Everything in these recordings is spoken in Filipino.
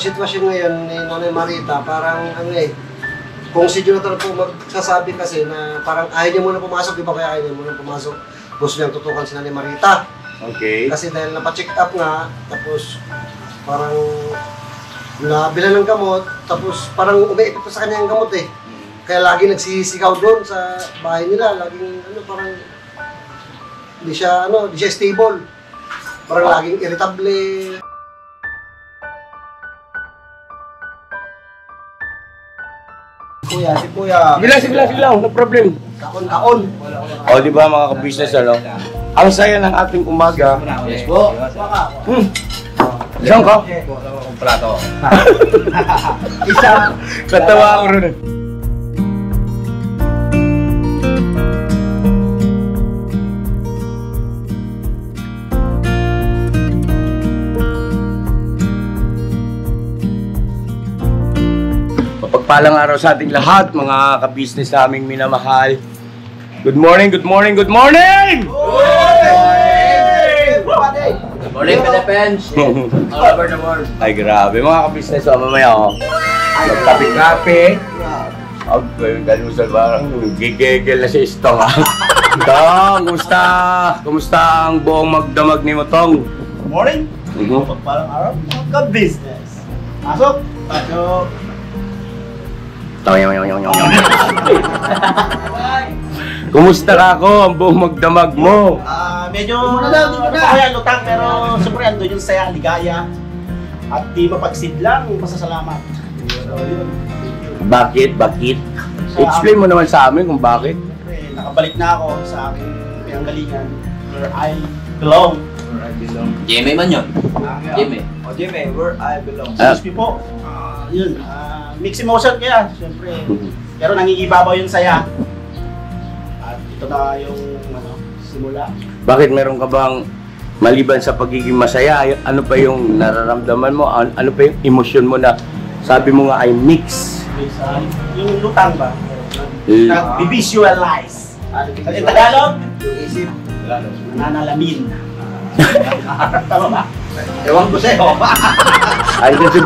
Sitwasyon ngayon ni Nanay Marita, parang ano kung si Jonathan po magsasabi kasi na parang ayaw niya muna pumasok, di ba kaya ayaw niya muna pumasok? Gusto niyang tutukan si Nanay Marita. Okay. Kasi dahil napacheck up nga, tapos parang nabilan ng gamot, tapos parang umiikot pa sa kanya ang gamot Kaya lagi nagsisigaw doon sa bahay nila, laging parang hindi siya stable. Parang laging irritable. Si Kuya. Sige lang, no problem. Kaon. O, di ba mga ka-business, ang saya ng ating umaga. Yes po. Isang ka? Plato. Isa. Katawa ako rin. Mapagpalang araw sa ating lahat, mga ka-business naming minamahal. Good morning! Good morning, Philippines! All over the world. Ay, grabe. Mga ka-business, mamaya magkape-kape. Galusal parang gigigil na si Istong. Tong, kumusta ang buong magdamag ni mo, Tong? Good morning! Parang araw, ka-business. Pasok! Kumusta ka ako ang buong magdamag mo? Medyo kaya lutang pero siyempre ando yung saya, ligaya at di mapagsidlang pasasalamat. So yun. Bakit? Explain mo naman sa amin kung bakit. Siyempre, nakabalik na ako sa aking pinanggalingan where I belong. Jimmy man yun. Jimmy. Jimmy, where I belong. Excuse me po. Yun. Mixed emotion kaya, siyempre. Pero nangingibabaw yung saya. At ito na yung simula. Bakit meron ka bang maliban sa pagiging masaya, ano pa yung nararamdaman mo? Ano pa yung emosyon mo na sabi mo nga ay mix? Yung lutang ba? Nag-visualize. Sa Tagalog? Yung isip. Nananalamin. Tama ba? Ewan ko sa'yo. Ay, si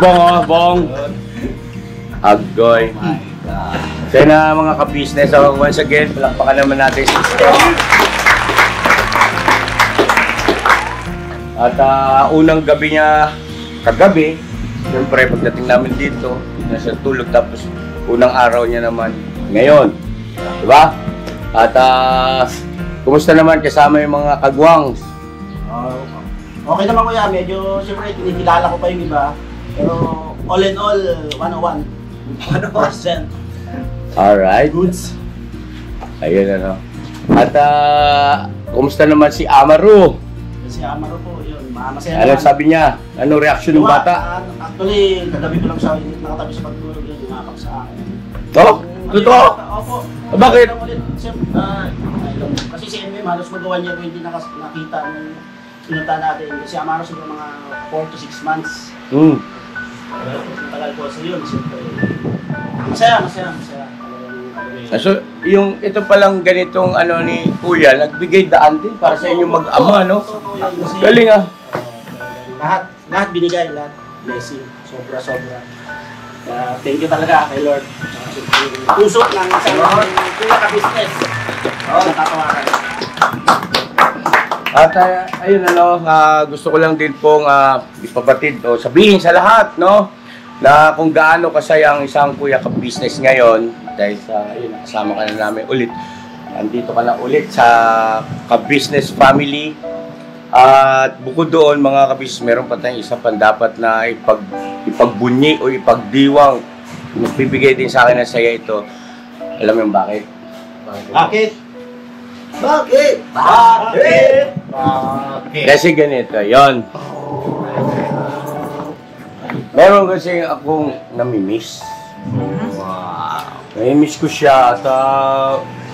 Bong. Agoy. Kaya na mga ka-business, once again, palakpakan naman natin si Steve. At unang gabi niya, kagabi, siyempre pagdating namin dito, nasa tulog, tapos unang araw niya naman ngayon. Diba? At kumusta naman kasama yung mga kagwangs? Okay naman kuya, medyo siyempre kinikilala ko pa yung iba. Pero all in all, 101%. Alright. Goods. Ayun At kumusta naman si Amaru? Si Amaro po, yun. Masaya Ano naman. sabi niya? Ano reaction ng bata? Actually, kagabi ko lang siya nakatabi sa pagtulog yun, yumakap sa akin. Oh? Totoo? Opo. Bakit? Kasi si MM, halos magawa niya ko hindi nakita nung pinunta natin. Si Amaro siguro mga 4 to 6 months. Matagal po sa yun. Masaya. So, yung ito palang ganitong ni Kuya, nagbigay daan din para sa inyong mag-ama, no? Galing Lahat binigay, lahat blessing. Sobra. Thank you talaga kay Lord. Puso ng isang kuya ka-business. Natatawaran. At ayun gusto ko lang din pong ipabatid o sabihin sa lahat, no? Na kung gaano kasaya ang isang kuya ka-business ngayon dahil sa kasama ka na namin ulit. Nandito ka na ulit sa ka-business family. At bukod doon mga ka-business, meron pa tayong isa pang dapat na ipagbunyi o ipagdiwang. Magbibigay din sa akin ng saya ito. Alam mo yung bakit? Kasi ganito, yon. Meron kasi akong namimiss. Namimiss ko siya at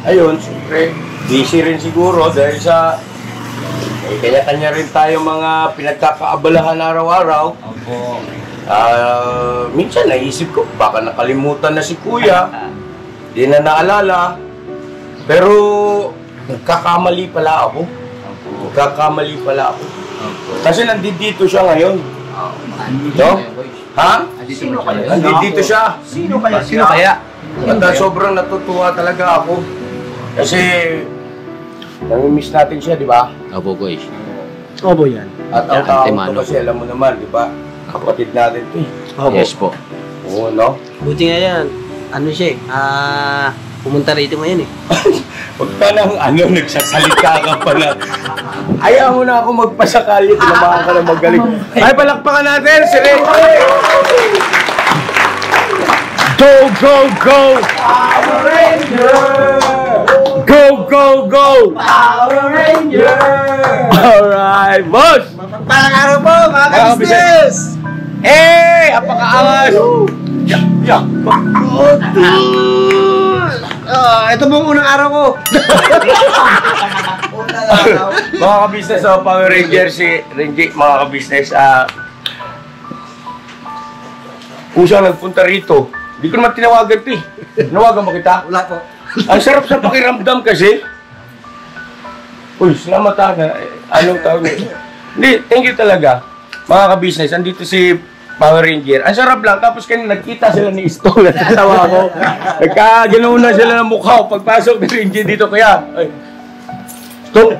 ayun, siyempre, busy rin siguro dahil sa kanya-kanya rin tayo mga pinagkakaabalahan araw-araw. Minsan naisip ko, baka nakalimutan na si Kuya, di na naalala, pero nagkakamali pala ako. Kasi nandito siya ngayon. No? Ha? Sino kaya? Nandito siya. Sino kaya? Sino kaya? At sobrang natutuwa talaga ako. Kasi, nami-miss natin siya, di ba? Opo, Koy. Obo yan. At ang Ate tao to Mano. kasi, alam mo naman, di ba? Kapatid natin to eh. Yes po. Oo, no? Buti nga yan. Ano siya pumunta rito ngayon eh. Huwag ka nang nagsasalita ka pa na. Ayaw mo na ako magpasakali, tinamaan ka na magaling. Ay, palakpakan natin si Ray. Go, go, go! Power Ranger! Go, go, go! Power Ranger! Alright, boss! Mapagpalang araw po, mga ka-business! Eh, apakaangas! Yeah. Ito pong unang araw ko. Mga ka-business, Power Ranger, si Renji, mga ka-business, kung siya nagpunta rito, hindi ko naman tinawagan ito eh. Tinawagan ba kita? Wala po. Ang sarap sa pakiramdam kasi. Uy, salamat anong tawag niya? Hindi, thank you talaga. Mga ka-business, andito si Power Ranger. Ang sarap lang, tapos kanina nagkita sila ni Istol. Natawa ko. Nagka-ginauna sila ng mukha ko. Pagpasok ni Ranger dito, kaya, ay, stop!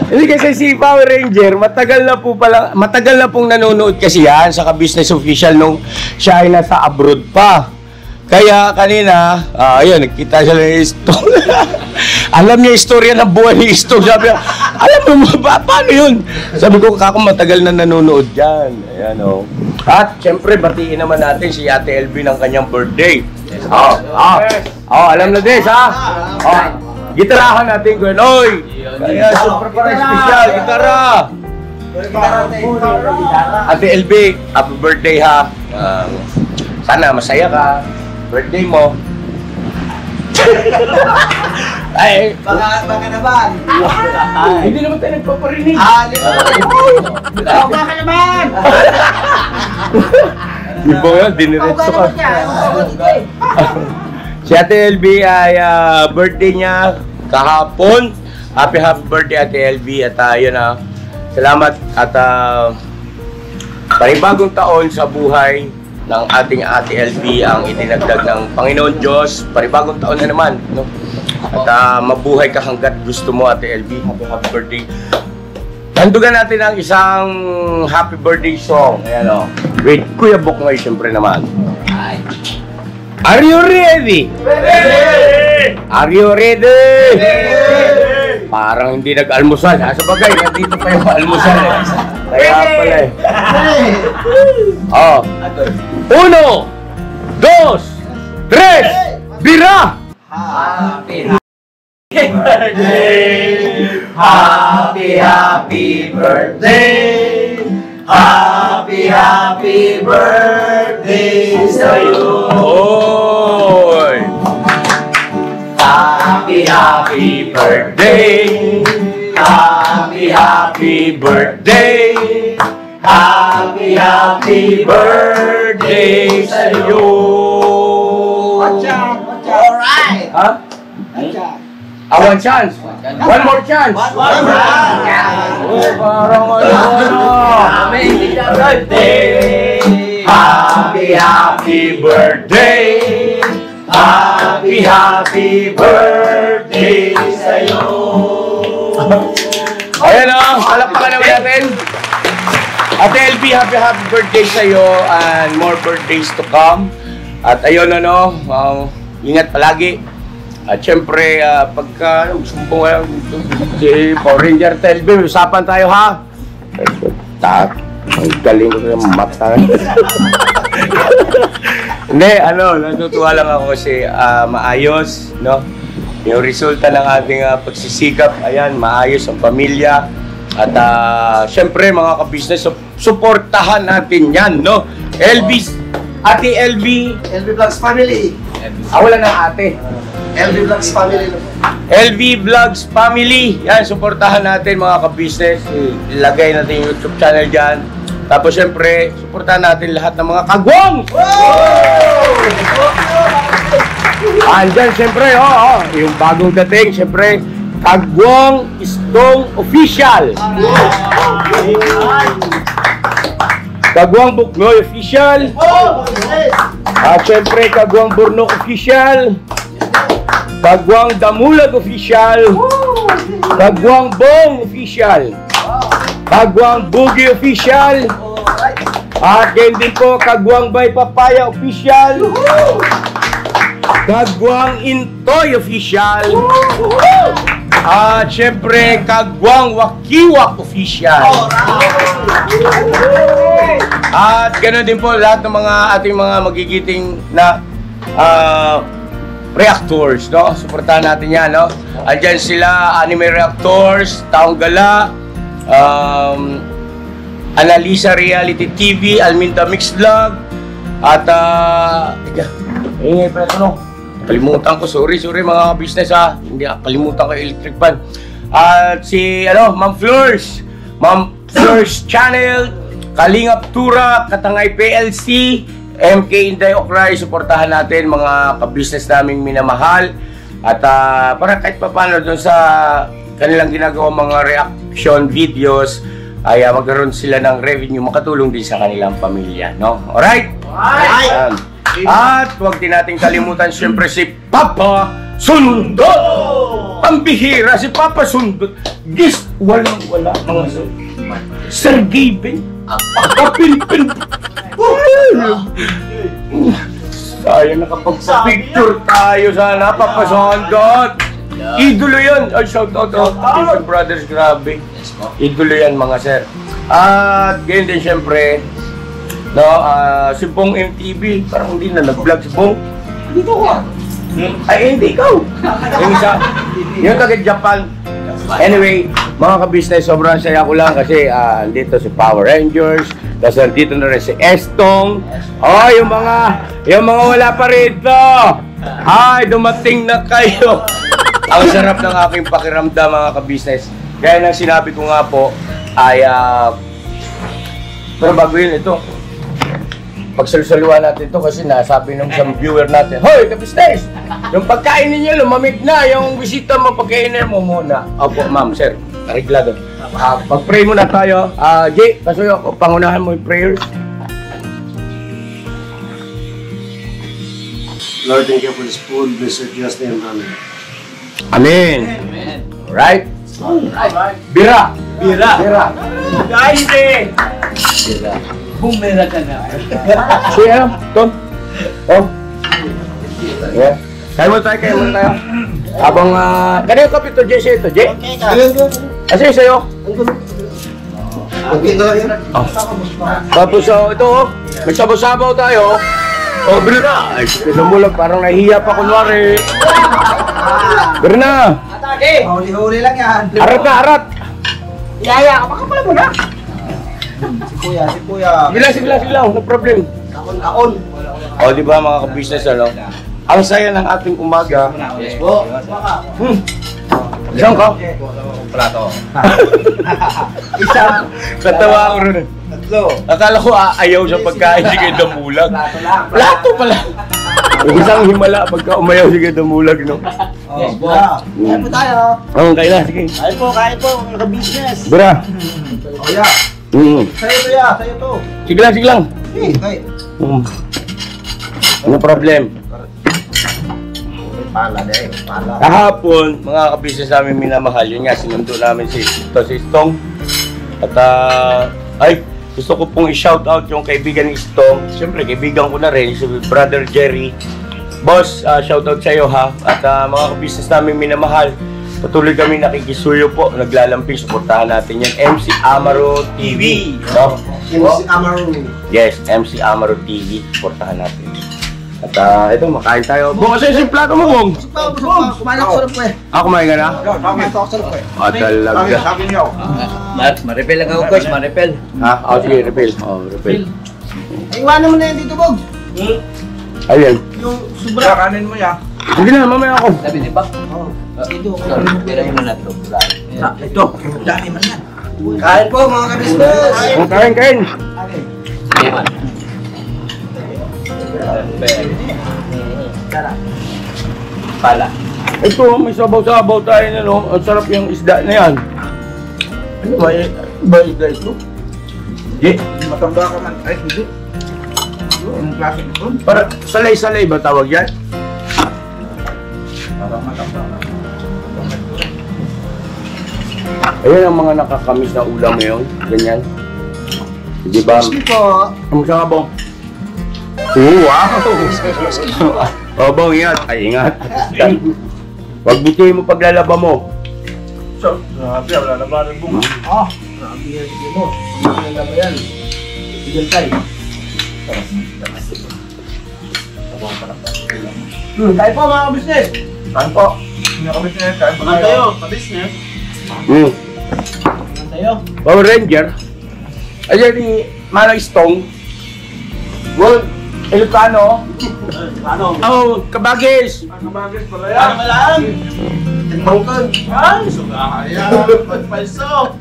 Hindi kasi si Power Ranger, matagal na pong nanonood kasi yan sa ka-business official nung siya ay nasa abroad pa. Kaya kanina, ayun, nagkita siya ni Istol. Alam niya istorya ng buhay ni Istol. Sabi niya, alam mo ba, paano yun? Sabi ko, kako matagal na nanonood dyan. Ayan, oh. At, syempre, batiin naman natin si Ate LB ng kanyang birthday. Alam na this, ha? Gitarahan natin ko yun. Oy! Kaya, super para special, gitara! Ate LB, happy birthday, ha? Sana masaya ka. Birthday mo. Ay, Baka naman. hindi naman tayo nagpaparinig. Baka naman. Ibo yun, diniretso ka. Si Ate LB ay birthday niya kahapon. Happy birthday Ate LB. At yun salamat at panibagong taon sa buhay ng ating Ate LB ang idinagdag ng Panginoon Diyos. Panibagong taon na naman, no? At mabuhay ka hanggat gusto mo, Ate LB. Happy birthday. Tandugan natin ang isang happy birthday song. Ayan o. With Kuya Boknoy, siyempre naman. Are you ready? Ready! Are you ready? Ready! Parang hindi nag-almusal. Sa bagay, nandito pa yung almusal eh. Kaya pala eh. Oh. 1, 2, 3, bira! Happy birthday! Happy birthday! Happy birthday sa'yo! Oy! Happy birthday! Happy birthday! Happy birthday sa'yo! Alright. Ha? One chance. One more chance. One more. Oh, parang Happy birthday! Happy birthday! Happy birthday sa'yo! Ayan o, palakpakan naman natin. Ate LB, happy birthday sa'yo and more birthdays to come. At ayun ingat palagi. At syempre, pagka sumbong ka si Power Ranger LB, usapan tayo ha. Ang galing ko ng mata. Hindi, natutuwa lang ako kasi maayos, no? Yung resulta ng ating pagsisikap, ayan, maayos ang pamilya. At syempre, mga ka-business, suportahan natin yan, no? Ate LB. LB Vlogs Family. Wala ng ate. LB Vlogs Family. LB Vlogs Family. Yan, suportahan natin mga ka-business. Ilagay natin yung YouTube channel dyan. Tapos syempre, suportahan natin lahat ng mga kagwang! Andyan syempre, yung bagong dating, syempre, Kagwang Istong Official. Kagwang Buknoy Official. At syempre, Kagwang Burnok Official. Kagwang Damulag Official. Kagwang Bong Official. Kagwang Boogie Official. At ganyan din po, Kagwang Bay Papaya Official. Kagwang Intoy Official. At syempre, Kagwang Wakiwak Official. At ganoon din po lahat ng mga ating mga magigiting na reactors, no? Suportahan natin yan, no? Andyan sila, Anime Reactors, Taong Gala, Analisa Reality TV, Alminta Mix Vlog, at ingay pa ito, no? Kalimutan ko, sorry mga business ha. Hindi, kalimutan ko electric fan. At si, Ma'am Flores Channel, Kalingap Tura, Katangay PLC, MK Inday Okray, suportahan natin mga ka-business naming minamahal. At para kahit paano doon sa kanilang ginagawa mga reaction videos, ay magkaroon sila ng revenue, makatulong din sa kanilang pamilya, no? Alright? Alright! At huwag din nating kalimutan siyempre si Papa Sundot! Pambihira si Papa Sundot! Wala mga Sir Gaben! Kapilpin! Sayang nakapagpa-picture tayo sana, Papa Sundot! Idolo yan! Ay, shout out Stephen Brothers, grabe! Idolo yan mga sir. At ganyan din siyempre, no, si Bong MTV, parang hindi na nag-vlog si Bong. Dito ko ay, hindi ikaw. Yung isa, yung taga-Japan. Anyway, mga ka-business, sobrang saya ko lang kasi dito si Power Rangers, tapos dito na rin si Estong. Oh, yung mga wala pa rito. Ay, dumating na kayo. Ang sarap ng aking pakiramdam, mga ka-business. Kaya nang sinabi ko nga po, ay, pero bago yun ito, pagsalusaluhan natin to kasi nasabi ng isang viewer natin, hoy, ka-business! Yung pagkain ninyo, lumamig na. Yung bisita mo, pagkainin mo muna. Opo, ma'am, sir. Ariglado. Pag-pray muna tayo. Jay, kasuyo, pangunahan mo yung prayers. Lord, thank you for this food. Blessed Jesus name, amen. Amen. Alright? Bira. Guys, Bumera ka na. siya, Tom. Oh. Yeah. Kaya mo tayo. Habang, kanina yung kape to, Jay, sa'yo to, Jay? Kasi sa'yo? Okay na lang yun. Tapos, ito, may sabaw-sabaw tayo. Oh, Bira. Ay, tignan mo lang, parang nahihiya pa kunwari. Bira na. Huli-huli lang yan. Arat. Yaya, makapala mo na. Si kuya. Sige lang, no problem. Kaon. O, di ba mga ka-business, ang saya ng ating umaga. Yes po. Isang ka? Plato. Isa. Katawa ako rin. Tatlo. Akala ko ayaw sa pagkain si Geda Mulag. Plato lang. Plato pala. Isang himala pagka umayaw si Geda Mulag, no? Yes po. Kain po tayo. Kain na, sige. Kain po, mga ka-business. Bra. Kuya. Sa'yo to ya, sa'yo to. Sige lang. Kain. Ano problem? Pala. Kahapon, mga ka-business namin minamahal, yun nga, sinundo namin si Stong. At gusto ko pong i-shoutout yung kaibigan ni Stong. Siyempre, kaibigan ko na rin, si Brother Jerry. Boss, shoutout sa'yo ha. At mga ka-business namin minamahal, patuloy kami nakikisuyo po, naglalamping, suportahan natin yan. MC Amaro TV. No? MC Amaro. Yes, MC Amaro TV, suportahan natin. At ito, makain tayo. Bong, kasi yung plato mo, Bong? Kumain ako sarap po eh. Kumain ka na? Kumain ako sarap po eh. Talaga. Sabi niyo. Maripel lang ako, coach. Maripel. Sige, refill. Refill. Iwanan mo na yan dito, Bog. Ayun. Yung sobra. Kanin mo ya. Sige na, mamaya ako. Sabi di ba? Dito. Tirahin mo na ito. Ito. Dami man yan. Kain po mga kabisnes. Kain. Sige man. Pala. Ito, may sabaw-sabaw tayo na, no? Ang sarap yung isda na yan. Ano ba isda ito? matanda ka man. Ay, hindi. Anong klase ito? Para salay-salay ba tawag yan? Parang matanda ka. Ayan ang mga nakakamis na ulam ngayon. Ganyan. Di ba? Excuse po. Kamusta ka, Bong? Oh, wow! Oh, Bong, ingat. Ay, ingat. Huwag butihin mo paglalaba mo. So, grabe, wala na ba rin bunga? Ah, grabe yan. Sige mo. Hindi na ba yan? Bigyan tayo. Tayo po mga business. Saan po? Hindi kami siya. Saan po Mga tayo, pa-business. Hmm. Mga tayo. Power Ranger. Ayan ni Manang Stong. Well, Ilocano. Ano? Oh, Kabagis. Ang bagay pala Ano yan. ba lang? Timbangkan. Ay, sugaya. Pagpalso.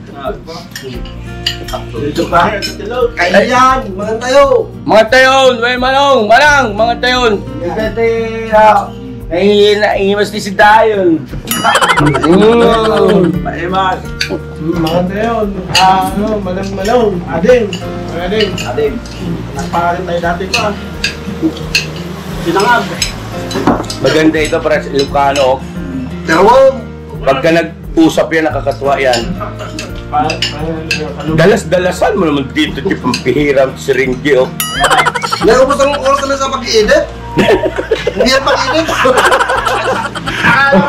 Dito ka. Kaya yan, mga tayo. Mga tayon, may manong, manang, mga tayon. Ikate, naiimas ni si Dayon. Paimas. Mga tayo. Ano, malang-malong. Ading. Ading. Ading. Nagpangalit tayo dati pa. Sinangag. Maganda ito para sa Ilocano. Dalawang. Pagka nag-usap yan, nakakatuwa yan. Dalas-dalasan mo naman dito, di pampihiram si Ringy, oh. Nakapos ang oras na sa pag-iinit. Hindi yan pag-iinit.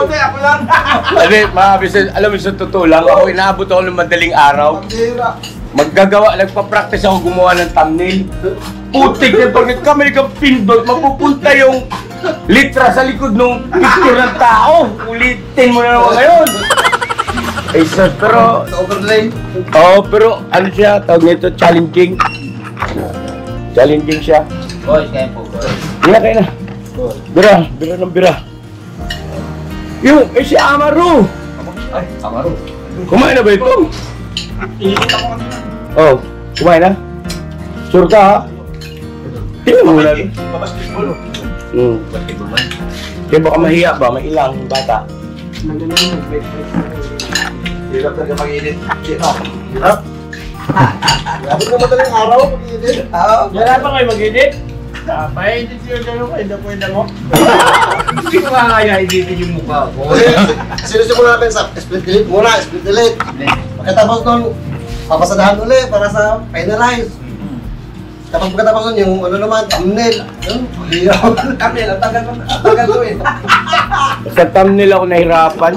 Okay, ako lang. Ano, mga business, alam mo sa totoo lang, ako inaabot ako ng madaling araw. Pag-iinit. Nagpa-practice ako gumawa ng thumbnail. Putik na pag nagkamali kang pindot, mapupunta yung litra sa likod ng picture ng tao. Ulitin mo na naman ngayon. Ay, sir, pero... Sa overlay. Oo, pero ano siya, tawag nito, challenging. Challenging siya. Boys, kaya po, boys. Kaya na. Bira ng bira. Yung, si Amaru. Ay, Amaro. Kumain na ba ito? Inikit ako kanina. Oh, kumain na? Sure ka, ha? Tingnan mo lang. Babasketball. Pati ba man? Kaya baka mahiya ba? May ilang bata. Hirap na mag-init. Sino? Hirap. Abot na madaling araw, pag-iinit. Wala pa kayo mag-edit? Pa-edit yun dyan ako. Hindi pwede mo. Hindi ko kaya editin yung mukha ko. Sinusimula natin sa split delete muna, split delete. Pagkatapos nun, papasadahan ulit para sa finalize. Tapos pagkatapos nun, yung ano naman, thumbnail. Yun, hirap. Kamil, ang tagal ko eh. Sa thumbnail ako nahirapan.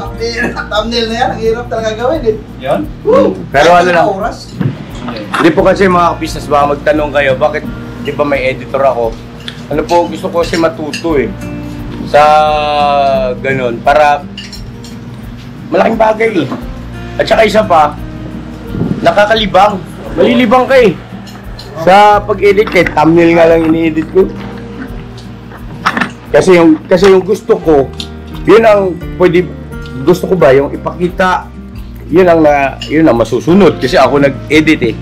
Thumbnail na yan, ang hirap talaga gawin eh. Yun? Pero ano lang, Oras. hindi po kasi mga business baka magtanong kayo, bakit di ba may editor ako? Ano po, gusto ko kasi matuto eh. Sa ganun, para malaking bagay eh. At saka isa pa, nakakalibang. Malilibang ka eh. Sa pag-edit eh, thumbnail nga lang ini-edit ko. Kasi yung gusto ko, yun ang pwede, gusto ko ba yung ipakita, yun ang masusunod kasi ako nag-edit eh.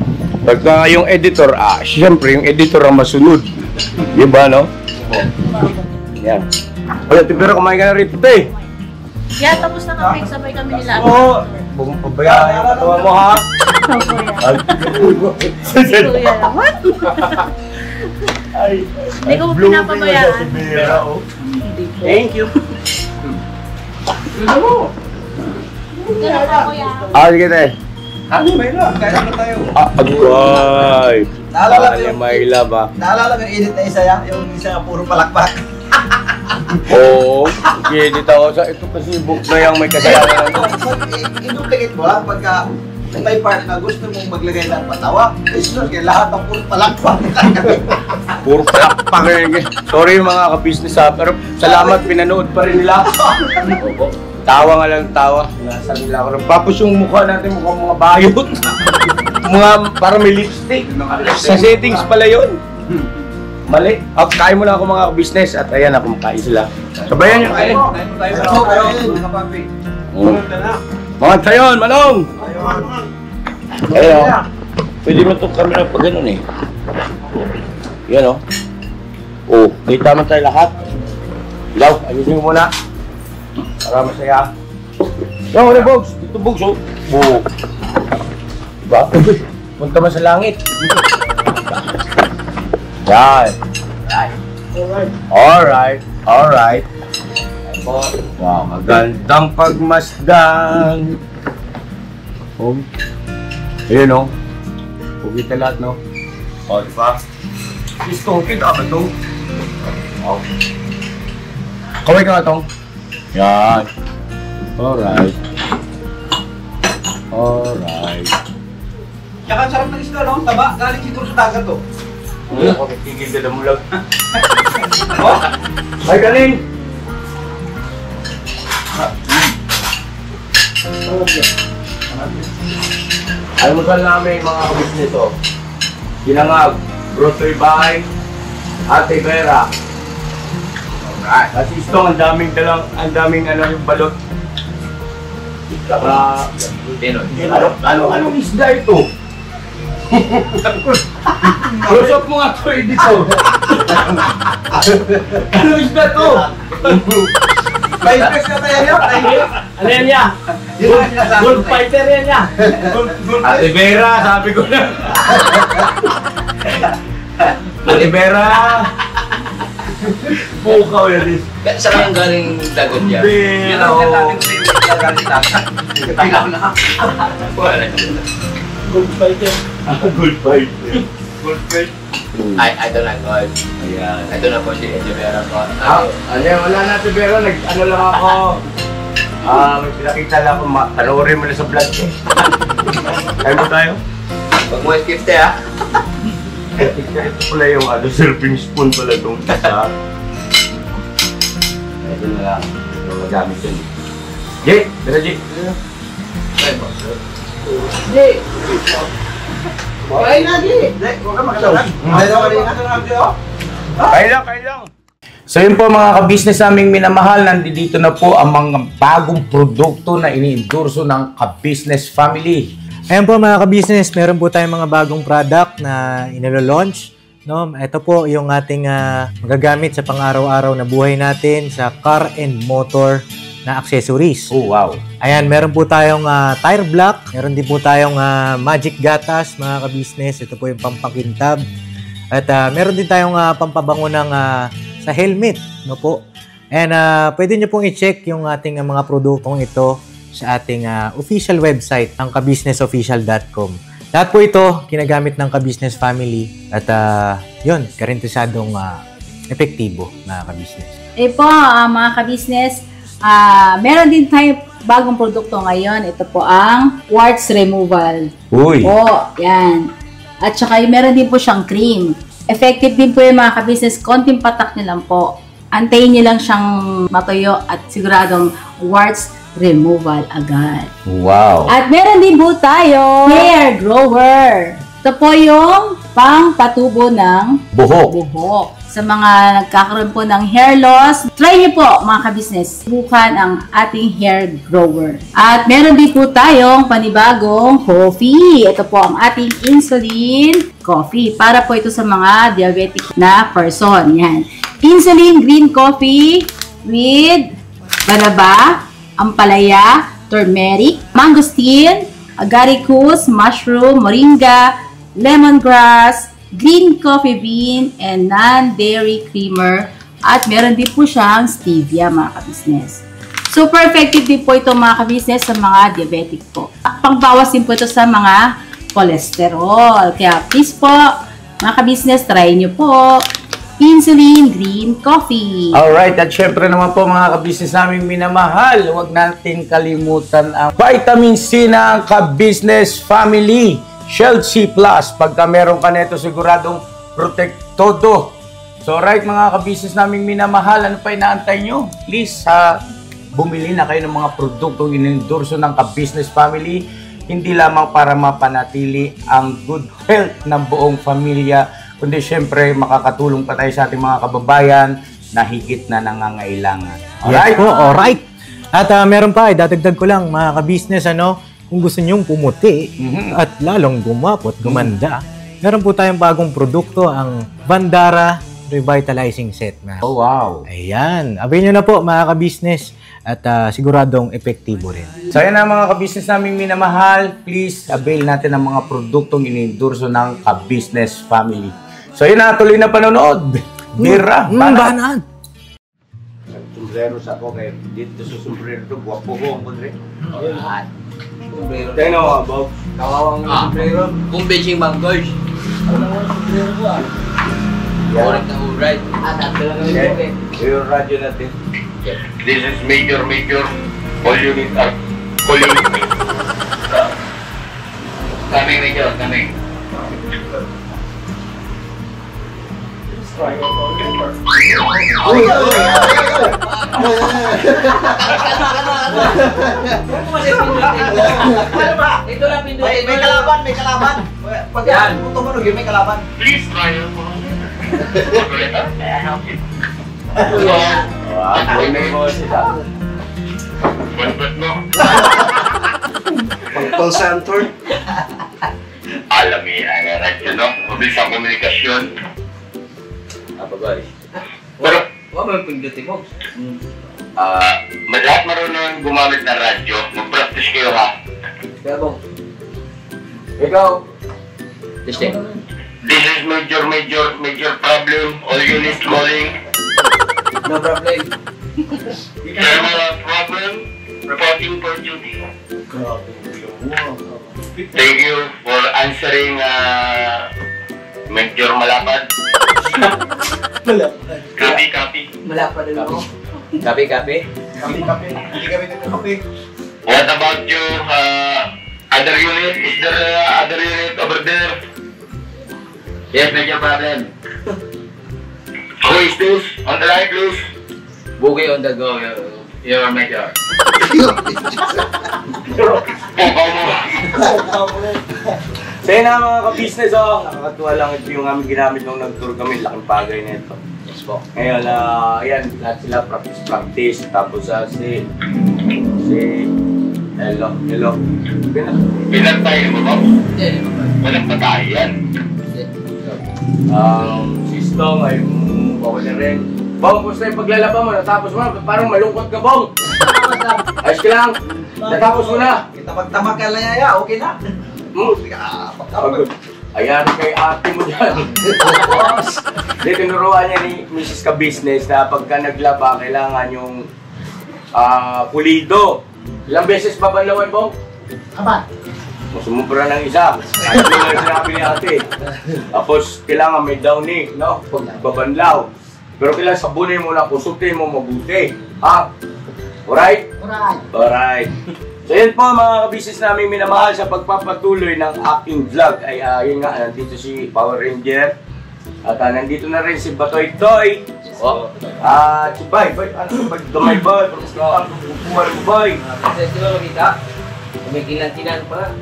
Pagka yung editor, siyempre yung editor ang masunod. Di ba, no? Yan. Oye, pero kumain ka na rito, eh. Yeah, tapos na kami, sabay kami nila. Oo. Bukong pabayaan yung katawa mo, ha? Kuya naman. Hindi ko pinapabayaan. Hindi po. Thank you. Ganun po, kuya. Sige, te. Ano, may lang. Kaya na tayo. Agay. Naalala ko Ay, yung- may love, ha? Naalala ko yung edit na isa yan? Yung isa puro palakpak. Oo. Edit ako sa ito kasi book na yung may kasalanan. I-duplicate mo lang pagka may part na gusto mong maglagay ng patawa. Isunod kaya lahat ng puro palakpak. Puro palakpak eh. Sorry mga ka-business, ha? Pero salamat, pinanood pa rin nila. Tawa nga lang tawa. Nasa nila ako. Tapos yung mukha natin, mukhang mga bayot. Mga para may lipstick. Sa settings pala yun. Mali. Kain mo na ako mga business at ayan ako makain sila. Sabayan nyo kain. Mga tayon, manong! Ayun. Pwede mo itong camera pag ganun eh. Yan o. Oh, kita man tayo lahat. Ilaw, ayusin mo muna. Para masaya. Yan, wala Bogs. Dito Bogs oh. Oh. Diba? Punta man sa langit. Yan. Alright. Alright. Wow, magandang pagmasdan. Oh. Ayun, oh. Pugita lahat, no? O, diba? Gusto, kita ba ito? Wow. Kaway ka nga ito. Yan. Alright. Alright. Tsaka ang sarap ng isda, no? Taba, galing siguro sa dagat to. Ako, kitigil ka na mulag. Oh! Ay, galing! Almusal namin mga kabisnes to. Ginangag, grocery by Ate Vera. Alright. Kasi ito, ang daming ano yung balot. Saka, anong isda ito? Lusok mo nga ito dito. Anong isda to? May stress na tayo niya. Ano yan niya? Gold fighter yan niya. Ate Vera, sabi ko na. Ate Vera. Pukaw yan. Saan ang galing dagat niya? Yan ang natin ko yung galing dagat. Ikaw na. Gold fighter. Gold fighter. Good fight. I don't like God. Ayan. I don't know kung si Ejevera ko. Ayan, wala na Ate Vera. Ano lang ako. May pinakita lang ako. Panoorin mo na sa vlog ko. Kaya mo tayo? Huwag mo skip te ha. Ito pala yung serving spoon pala itong isa. Ito na lang. Ito magamit yun. Jay! Tara Jay! Jay! Kain na, Di. Huwag ka magsasabi. Kain lang! So yun po mga kabisnes naming minamahal, nandito na po ang mga bagong produkto na ini-endorso ng Kabisnes Family. Ayan po mga ka-business, meron po tayong mga bagong product na inilo-launch. No? Ito po yung ating magagamit sa pang-araw-araw na buhay natin sa car and motor na accessories. Oh wow! Ayan, meron po tayong tire block, meron din po tayong magic gatas mga ka-business. Ito po yung pampakintab. At meron din tayong pampabango ng sa helmet. No po? And pwede nyo pong i-check yung ating mga produktong ito sa ating official website, ang kabisnesofficial.com. Lahat po ito, kinagamit ng Kabisnes Family at yun, karintisadong epektibo, mga kabisnes. Po, mga kabisnes, meron din tayo bagong produkto ngayon. Ito po ang warts removal. Uy! Po, yan. At saka meron din po siyang cream. Effective din po yung mga kabisnes, konting patak nyo lang po. Antayin nyo lang siyang matuyo at siguradong warts removal agad. Wow! At meron din po tayo hair grower. Ito po yung pang-patubo ng buhok. Sa mga nagkakaroon po ng hair loss, try niyo po mga kabisnes, subukan ang ating hair grower. At meron din po tayong panibagong coffee. Ito po ang ating insulin coffee. Para po ito sa mga diabetic na person. Yan. Insulin green coffee with banaba, ampalaya, turmeric, mangosteen, agaricus, mushroom, moringa, lemongrass, green coffee bean, and non-dairy creamer. At meron din po siyang stevia mga kabisnes. Super effective din po ito mga kabisnes sa mga diabetic po. Pangbawas din po ito sa mga cholesterol. Kaya please po mga kabisnes, try nyo po insulin green coffee. Alright, at syempre naman po mga kabisnes naming minamahal, huwag natin kalimutan ang vitamin C ng Kabisnes Family. Shield C+. Pagka meron ka nito, siguradong protektodo. So right mga kabisnes naming minamahal, ano pa inaantay nyo? Please, bumili na kayo ng mga produktong inendorso ng Kabisnes Family. Hindi lamang para mapanatili ang good health ng buong pamilya, kundi syempre makakatulong pa tayo sa ating mga kababayan na higit na nangangailangan. Alright? Yes po, alright. At meron pa, dadagdag ko lang mga kabisnes, kung gusto nyong pumuti at lalong gumapot, gumanda, meron po tayong bagong produkto, ang Bandara Revitalizing Set. Oh wow! Ayan, avail nyo na po mga kabisnes at siguradong epektibo rin. So yan ang mga kabisnes naming minamahal, please avail natin ang mga produktong inendorso ng Kabisnes Family. So yun na, tuloy na panonood. Bira, Banaan. Sombrero sa ako kayo. Dito sa sombrero to, guwapo ko. Lahat. Sombrero. Tingnan mo, Bob. Kawawang sombrero. Kung benching mangoes. Correct na alright. Tatlo lang naman yung Okay. Yung radyo natin. This is major. All unit up. Calling. Coming, major. Coming. Ito lang pindutin. May kalaban, may kalaban. Pag Yan. tumunog yun, may kalaban. Please try your phone. Wow, may boses ah. Pang-call center. Alam niya ang radyo, no? Mabilis ang komunikasyon. Apa guys? Pero, Wala mo yung pindutin mo. lahat marunong gumamit ng radyo. Mag-practice kayo, ha? Kaya bong. Ikaw, Testing. this is major problem. All units calling. No problem. Terminal problem. Reporting for duty. Thank you for answering, Major Malapad. Copy. Mala pa din ako. Kape. Kape. Hindi kami nagkakape. What about you, other unit? Is there other unit over there? Yes, major problem. Who is this? On the line, please. Boogie on the go. You're major. Pukaw mo. So yun na mga ka-business, nakakatuwa lang ito yung aming ginamit nung nag-tour kami. Laking bagay na ito. Yes po. Ngayon, ayan, lahat sila practice. Tapos si Hello. Pinagtayin mo ba? Hindi. Walang patayan. Si Stong ay bawal na rin. Bong, gusto yung paglalaba mo, natapos mo na, parang malungkot ka, Bong. Ayos ka lang, natapos mo na. Kita magtamag ka lang yaya, okay na. Pagod. Ayan kay ate mo dyan. Hindi, tinuruan niya ni Mrs. Ka-Business na pagka naglaba, kailangan yung pulido. Ilang beses babanlawan, Bong? Aba. Sumubra ng isa. Ayun yung sinabi ni ate. Tapos, kailangan may downy, no? Pag babanlaw. Pero kailangan sabunin mo na, kusutin mo mabuti. Ha? Alright? Alright. So yun po mga ka-business namin minamahal sa pagpapatuloy ng aking vlog. Ay yun nga, nandito si Power Ranger. At nandito na rin si Batoy Toy. Si Bay. Ano ba? Gamay Bay. Ang kukuha ng Bay. Kasi ba makita? May kinantinan pa.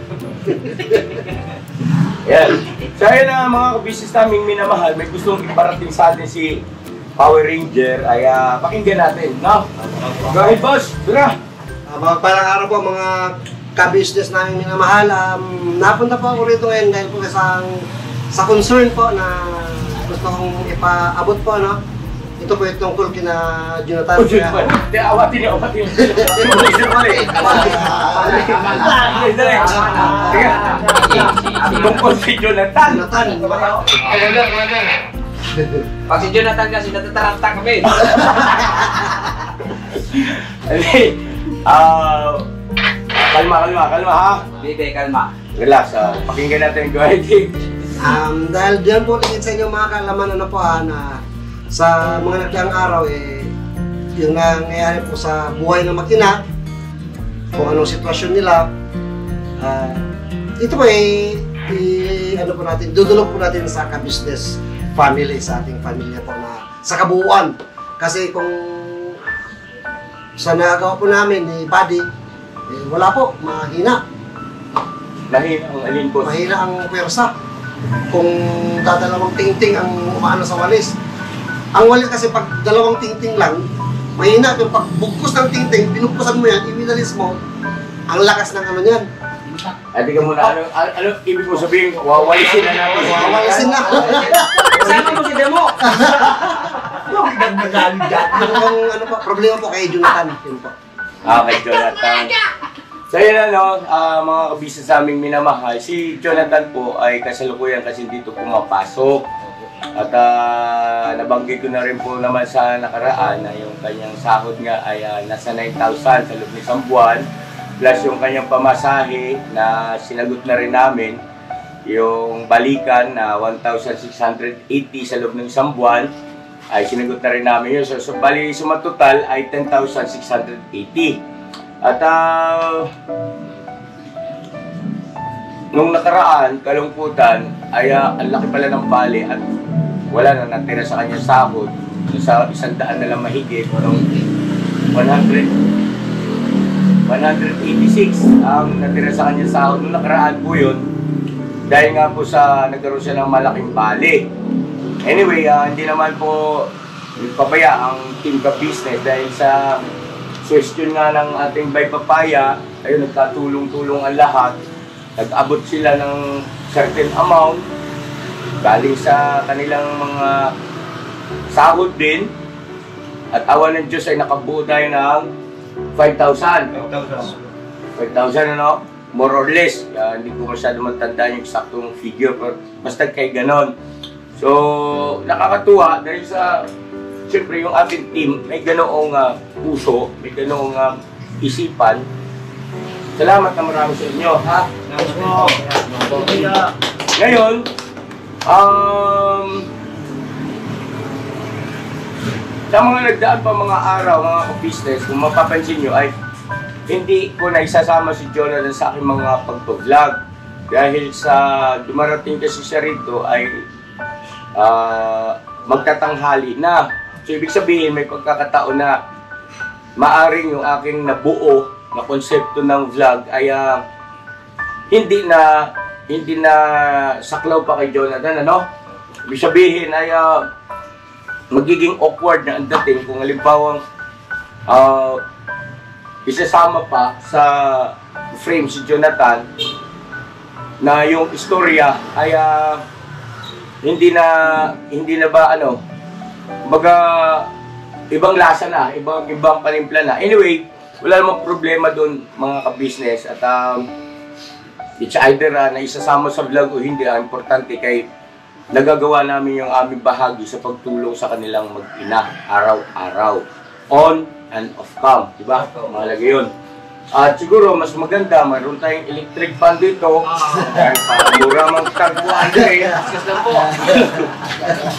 Yan. So yun na mga ka-business namin minamahal. May gustong iparating sa atin si Power Ranger. Ay pakinggan natin, no? Go ahead, boss. Tara. Parang araw po mga ka-business namin minamahal. Napunta po ako rito ngayon dahil po sa concern po na gusto kong ipaabot po, no? Ito po yung tungkol kina Jonathan. Hindi, awatin. Tungkol si Jonathan. Pag si Jonathan kasi natataranta kami. Kalma ha. Bebe, kalma. Relax, pakinggan natin. Go ahead. Dahil diyan po ulit sa inyo mga kaalaman na po na sa mga nagdaang araw yung nangyayari po sa buhay ng makina, kung anong sitwasyon nila, ito po ano po natin, dudulog po natin sa ka-business family, sa ating pamilya po na sa kabuuan. Kasi kung sa nagawa po namin ni Buddy, wala po, mahina. Mahina ang alin po. Mahina ang pwersa. Kung dadalawang tingting ang umaano sa walis. Ang walis kasi pag dalawang tingting lang, mahina. Pero pag bugkos ng tingting, pinugkusan mo yan, iminalis mo, ang lakas ng ano yan. Ay, tingnan mo na, ano ibig mo sabihin? Wawalisin na natin. Wawalisin na. Kasama mo si Demo. Ano po, problema po kay Jonathan. Yun po. Kay Jonathan. So yun mga ka-business naming minamahal, si Jonathan po ay kasalukuyan kasi dito pumapasok. At nabanggit ko na rin po naman sa nakaraan na yung kanyang sahod nga ay nasa 9,000 sa loob ng isang buwan. Plus yung kanyang pamasahe na sinagot na rin namin, yung balikan na 1,680 sa loob ng isang buwan ay sinagot na rin namin yun. So bali sumatotal ay 10,680. At nung nakaraan, kalungkutan, ay ang laki pala ng bali at wala na natira sa kanya sahod. Sa 100 na lang mahigit, nung 186 ang natira sa kanya sahod. Nung nakaraan po yun, dahil nga po sa nagkaroon siya ng malaking bali. Anyway, hindi naman po pabaya ang team ka-business dahil sa question nga ng ating Bay Papaya, ayun, nagkatulong-tulong ang lahat. Nag-abot sila ng certain amount galing sa kanilang mga sahod din. At awa ng Diyos ay nakabuo tayo ng 5,000. 5,000 ano? More or less. Hindi ko masyado matandaan yung eksaktong figure, pero basta kay ganon. So, nakakatuwa dahil sa, siyempre yung ating team may ganoong puso, may ganoong isipan. Salamat na marami sa inyo, ha? Ngayon, sa mga nagdaan pa mga araw, mga ka-business, kung mapapansin nyo ay hindi ko na isasama si Jonathan sa aking mga pagpa-vlog. Dahil sa dumarating kasi siya rito ay magtatanghali na. So ibig sabihin may pagkakataon na maaring yung aking nabuo na konsepto ng vlog ay hindi na saklaw pa kay Jonathan, ano? Ibig sabihin ay magiging awkward na ang dating kung halimbawa isasama pa sa frame si Jonathan na yung istorya ay hindi na ba ano, baga ibang lasa na, ibang panimpla na. Anyway, wala namang problema doon mga ka-business at it's either na isasama sa vlog o hindi. Ang importante kay nagagawa namin yung aming bahagi sa pagtulong sa kanilang mag-ina araw-araw, on and off cam, di ba? Mahalaga yun. At siguro mas maganda, mayroon tayong electric fan dito. Para mura mang tagpuan din. Discuss lang po.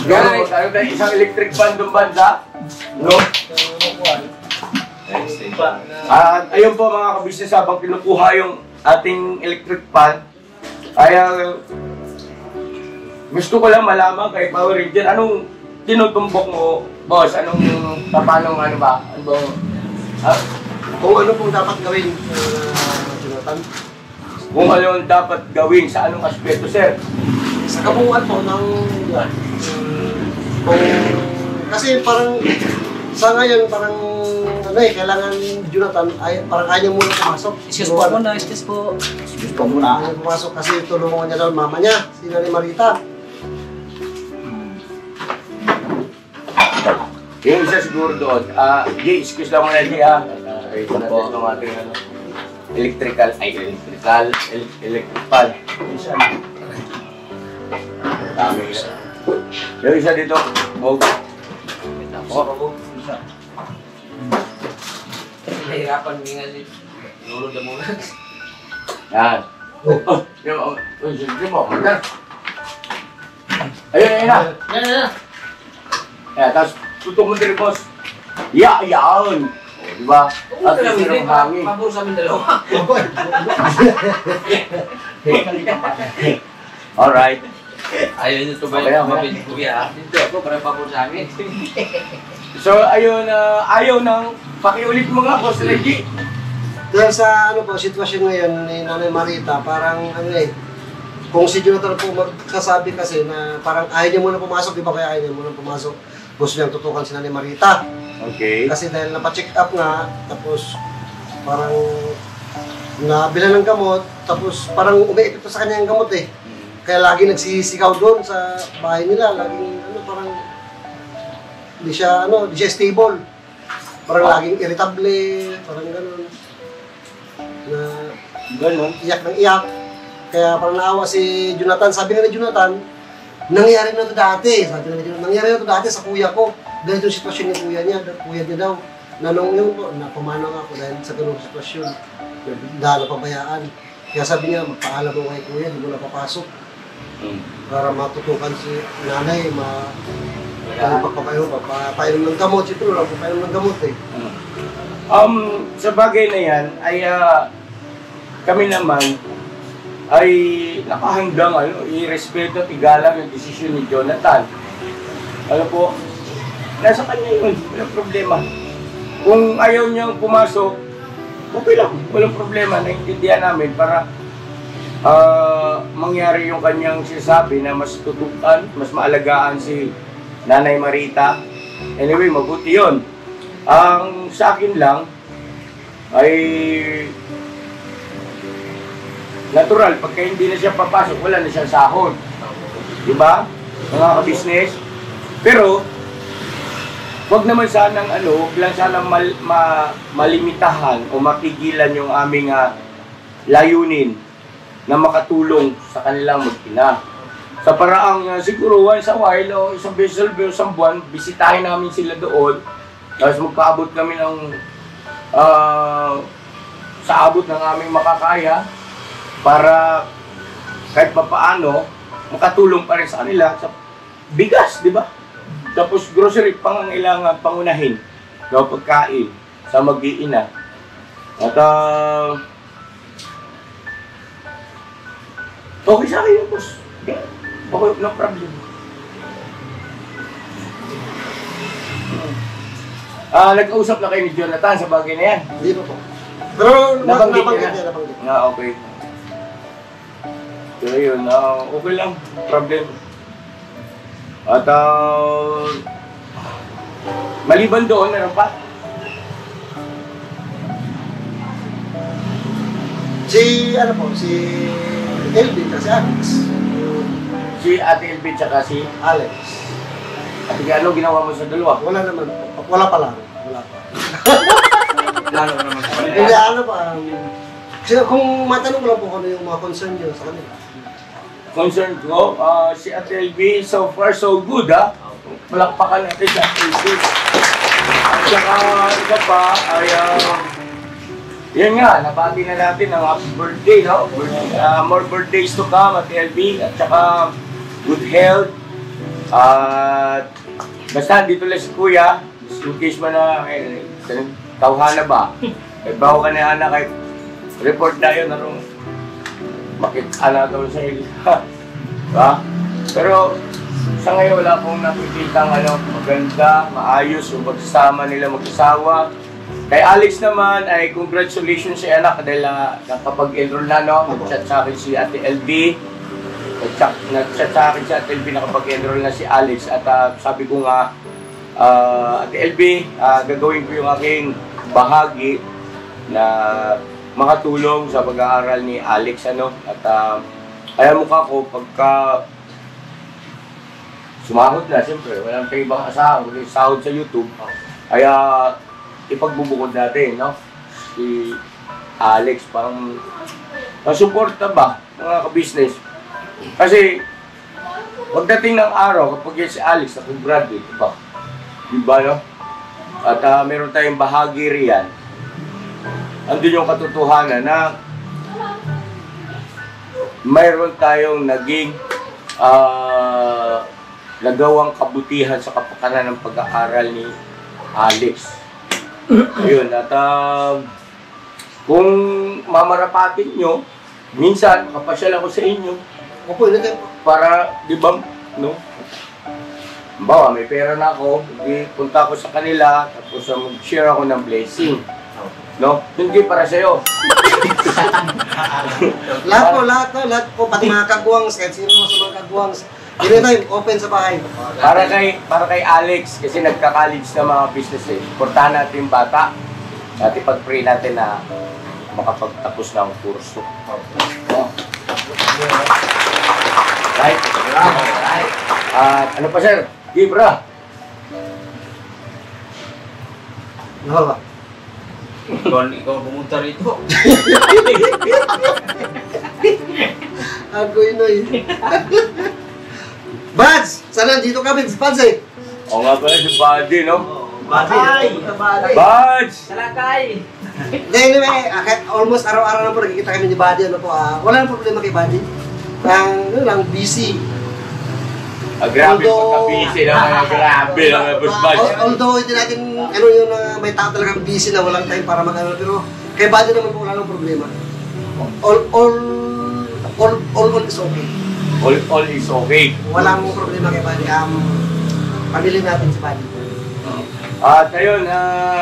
Siguro tayo tayo isang electric fan doon banda. No? At ayun po mga kabisnes, habang kinukuha yung ating electric fan, ay gusto ko lang malaman kay Power Ranger, anong tinutumbok mo, boss? Anong, paano ba? Ano ba? Kung ano pong dapat gawin, Jonathan? Kung ano yung dapat gawin sa anong aspeto, sir? Sa kabuuan po ng kasi parang sa ngayon parang ano kailangan Jonathan ay parang kanya muna pumasok. Excuse po muna, excuse po. Excuse po muna. Kanya pumasok kasi tulungan niya daw mama niya, si Nanay Marita. Yung isa siguro doon, Jay, excuse lang muna, Jay, ha? Ito po ang ating electric fan. Dami isa. Yung isa dito, Bog. Nahirapan mo nga si Lolo na muna. Yan. Yung sige mo, yan. Ayun na. Yan, tapos tutok mo din, boss. Yan. Diba? At ito ng hangin. Pabor sa amin dalawa. Alright. Ayaw nyo ito ba yung mabit ko ya? Dito ako para pabor sa amin. So, ayun, ayaw ng pakiulit mo nga, boss Reggie. Dahil sa ano po, sitwasyon ngayon ni Nanay Marita, parang ano kung si Jonathan po magkasabi kasi na parang ayaw niya muna pumasok, di ba kaya ayaw niya muna pumasok? Gusto niyang tutukan si Nanay Marita. Okay. Kasi dahil napacheck up nga, tapos parang nabila ng gamot, tapos parang umiipit pa sa kanya yung gamot eh. Kaya lagi nagsisigaw doon sa bahay nila, laging ano, parang di siya stable. Parang laging irritable, parang gano'n. Na Ganon. iyak ng iyak. Kaya parang naawa si Jonathan. Sabi nga ni Jonathan, nangyari na to dati. Sabi nila, nangyari na to dati sa kuya ko. Ganito yung sitwasyon ni kuya niya. Kuya niya daw. Nanong yun po, napamanaw ako dahil sa ganung sitwasyon. Dahil napabayaan. Kaya sabi niya, magpaalam mo kay kuya, hindi mo na papasok. Para matutukan si nanay, papainom ng gamot. Siyempre, wala papainom ng gamot eh. Sa bagay na yan, ay kami naman ay nakahanggang i-respeto at igalang yung desisyon ni Jonathan. Ano po, nasa kanya yun, walang problema. Kung ayaw niyang pumasok, okay lang, walang problema, naiintindihan namin para mangyari yung kanyang sinasabi na mas tutukan, mas maalagaan si Nanay Marita. Anyway, mabuti yun. Ang sa akin lang ay natural, pagka hindi na siya papasok, wala na siyang sahod. Diba? Mga ka-business. Pero, wag naman sanang wag lang sanang malimitahan o mapigilan yung aming layunin na makatulong sa kanilang mag-ina. Sa paraang siguro once a while o isang beses o isang buwan, bisitahin namin sila doon. Tapos magpaabot kami ng sa abot ng aming makakaya para kahit papaano makatulong pa rin sa kanila sa bigas, di ba? Tapos grocery pangangailangan pangunahin na pagkain sa mag-iina. At okay sa akin yung boss. Okay, no problem. Nag-usap na kayo ni Jonathan sa bagay na yan? Hindi pa po. Pero nabanggit niya. Okay. So yun, okay lang. Problem. At maliban doon, meron pa? Si Elvin kasi Alex. Si Ate Elvin tsaka si Alex. At ano ginawa mo sa dalawa? Wala naman po. Wala pa lang. Wala pa. Lalo naman. Hindi, ano pa. Kasi kung matanong ko lang po ano yung mga concern nyo sa kanila. Concern ko, si Ate Elvin, so far so good ha. Malakpakan natin sa Ate Elvin. At saka isa pa ay yan nga, nabati na natin ang happy birthday, no? More birthdays to come, Ate Elvin. At saka good health. At basta dito lang si Kuya, in case man na tauhana ba? Bago ka na anak kahit report na yun, makita daw sa iyo. Diba? Pero sa ngayon wala akong nakikita maganda, maayos yung pagsasama nila mag-asawa. Kay Alex naman ay congratulations sa anak dahil nakapag-enroll na, nag-chat sa akin si Ate LB. Nag-chat sa akin si Ate LB, nakapag-enroll na si Alex. At sabi ko nga, Ate LB, gagawin ko yung aking bahagi na makatulong sa pag-aaral ni Alex. At kaya mukha ko, pagka sumahod na, siyempre, walang kayo ibang asahan, kundi sahod sa YouTube. Kaya ipagbubukod natin, no? Si Alex, pang suporta ba, mga ka-business? Kasi, pagdating ng araw, kapag si Alex nag-graduate, diba, no? At meron tayong bahagi riyan. Andun yung katotohanan na mayroon tayong naging nagawang kabutihan sa kapakanan ng pag-aaral ni Alex. Ayun, at kung mamarapatin nyo, minsan kapasyal ako sa inyo. Opo, hindi tayo. Para, di ba, no? Bawa, may pera na ako, punta ako sa kanila, tapos mag-share ako ng blessing. No? Hindi para sa'yo. lahat po, pati mga kagwangs, kahit sino sa mga kagwangs, anytime, open sa bahay. Para kay Alex, kasi nagka-college na mga business Portahan natin yung bata, at ipag-pray natin na makapagtapos ng kurso. Right? At ano pa, sir? Gibra. Ano ba? Ikaw pumunta rito. Ako yun. Buds! Sana dito kami, Buds eh. Oo nga pala, si Buddy, no? Ay! Buds! Salakay! Anyway, kahit almost araw-araw na po nakikita kami ni Buddy, ano po, wala nang problema kay Buddy. Ano lang, busy. Grabe pagka-busy naman, grabe naman, Buds. Although hindi natin, ano yung may tao talagang busy na walang time para mag-ano, pero kay Buddy naman po wala nang problema. All is okay. All is okay. Walang problema kay Buddy. Pamili natin si Buddy. At ayun,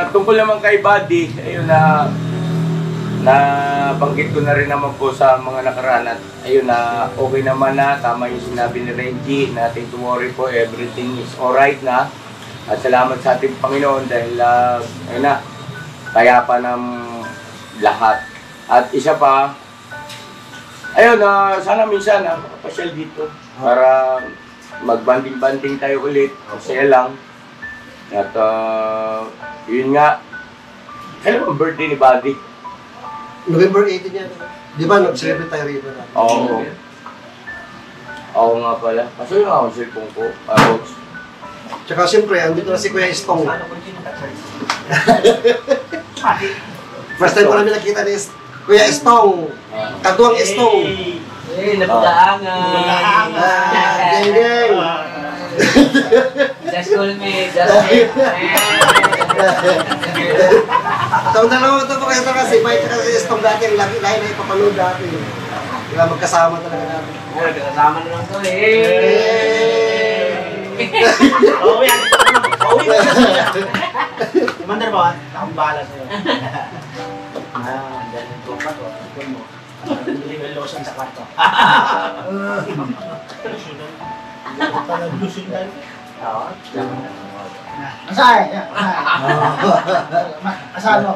tungkol naman kay Buddy, ayun na banggit ko na rin naman po sa mga nakaraan at ayun na okay naman na, tama yung sinabi ni Renji, nothing to worry po, everything is alright na. At salamat sa ating Panginoon dahil ayun na, kaya pa ng lahat. At isa pa, ayun, sana minsan makapasyal dito para magbanding-banding tayo ulit, masaya lang. At yun nga, kailan ang birthday ni Buddy? November 18 yan. Di ba nag-celebrate tayo rito na? Oo. Oo nga pala. Kaso yung ako cellphone ko, Box. Tsaka siyempre, andito na si Kuya Estong. First time ko namin nakita ni Kuya Estong. Kagwang Estong. Napagaangan. Geng-geng. Just call me, just me. Itong dalawa ito po kayo kasi Mike at si Estong dati ang lagi na ipapanood dati. Kaya magkasama talaga natin. Kasama na lang to Oo yan. Oo yan. Commander ba? Akong bahala sa'yo. Dahil ito pa to. Ito mo. Hindi mo lotion sa kwarto. Parang lotion tayo. Oo. Asay! Asal mo?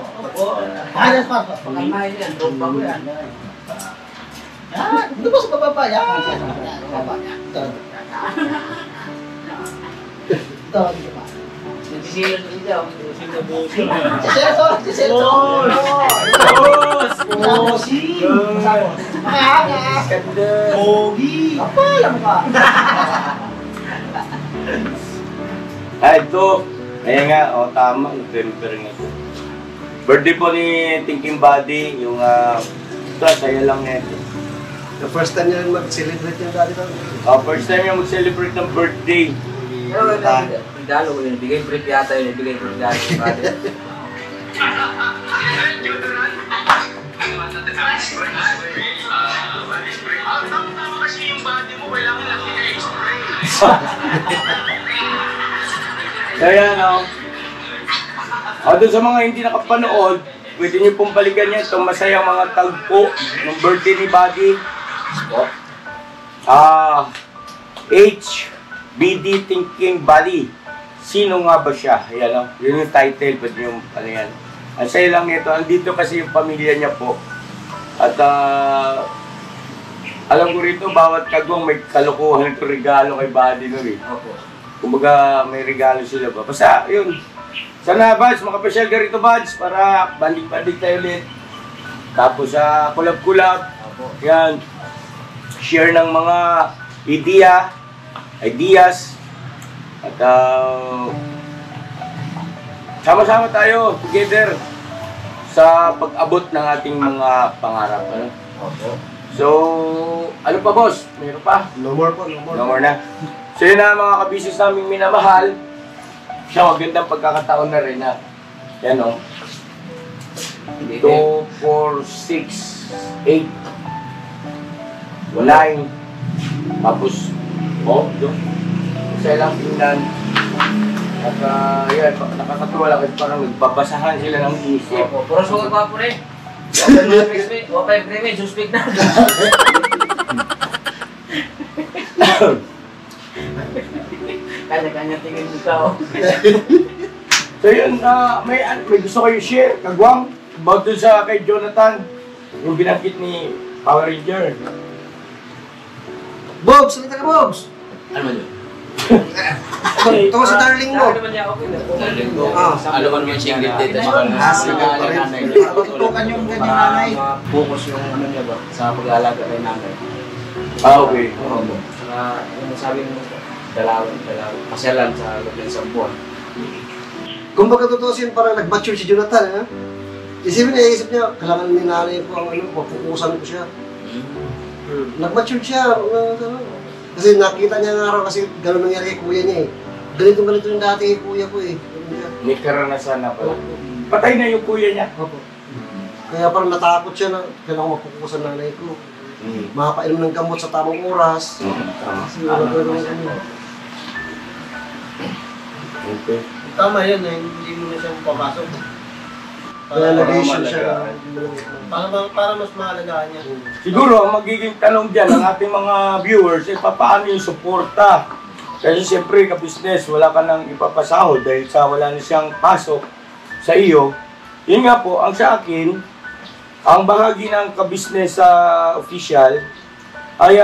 Ayos pa. Pagkamahin yan, doon pa ko yan. Hindi ba sa bababa? Ito, dito pa. Nagsisilot ko dito. Siselo! Pogi! Kapala mo ka! Ito, ayan nga, tama, November nga ito. Birthday po ni Thinking Buddy, yung, ito, saya lang nito. The first time nyo mag-celebrate yung dati daw. First time yung mag-celebrate ng birthday. Pero regalo ko yun. Bigay brief yata yun. Bigay brief regalo ko brother. Kaya doon sa mga hindi nakapanood, pwede nyo pong balikan yan itong masayang mga tagpo ng birthday ni Buddy. HBD Thinking Buddy. Sino nga ba siya? Ayan, yun yung title, pwede yung ano yan. Ang saya lang nito, andito kasi yung pamilya niya po. At alam ko rito, bawat kagwang may kalukuhan ito regalo kay Buddy nun eh. Kumbaga may regalo sila ba. Basta yun. Sana Buds, makapasyal ka rito Buds para bandig-bandig tayo ulit. Tapos kulab-kulab. Yan. Share ng mga ideas. At sama-sama tayo together sa pag-abot ng ating mga pangarap. Ano? So, ano pa boss? Meron pa? No more po, no more. No more na. So yun na mga kabisis naming minamahal. Siya magandang pagkakataon na rin na yan o. 2, 4, 6, 8 9 tapos doon. Isa lang tingnan. At yan, nakakatuwa lang kasi parang nagbabasahan sila ng isip. Pero sugat pa po rin. Wapay premi, suspect na. Kanya-kanya tingin mo ka. So yun, may gusto kayo share, kagwang, about dun sa kay Jonathan, yung binanggit ni Power Ranger. Bobs! Salita ka, Bobs! Ano man yun? Ito ko si darling mo. Ano man niya okay na? Ano man yung singlet dito sa Tutukan yung kanyang nanay. Focus yung ano niya ba sa pag-aalaga kay nanay. Okay. Oo. Yung sabi mo, Dalawang pasyalan sa loob ng isang buwan. Kung baga tutusin, parang nag-mature si Jonathan, ha? Naisip niya, kailangan ni nanay ko ang mapukusan ko siya. Nag-mature siya, kasi nakita niya nga araw kasi gano'n nangyari kay kuya niya eh. Ganito yung dati kay kuya ko eh. May karanasan na pala. Patay na yung kuya niya. Opo. Kaya parang natakot siya na kailangan mapukusan nanay ko. Makapainom ng gamot sa tamang oras. Kasi wala ko naman ano. Okay. Tama yan eh, hindi mo na siyang papasok. Kaya nag-issue siya. Para mas mahalagaan niya. Siguro, ang magiging tanong dyan ng ating mga viewers, paano yung suporta? Kasi siyempre, ka-business, wala ka nang ipapasahod dahil sa wala na siyang pasok sa iyo. Yun nga po, ang sa akin, ang bahagi ng ka-business sa official ay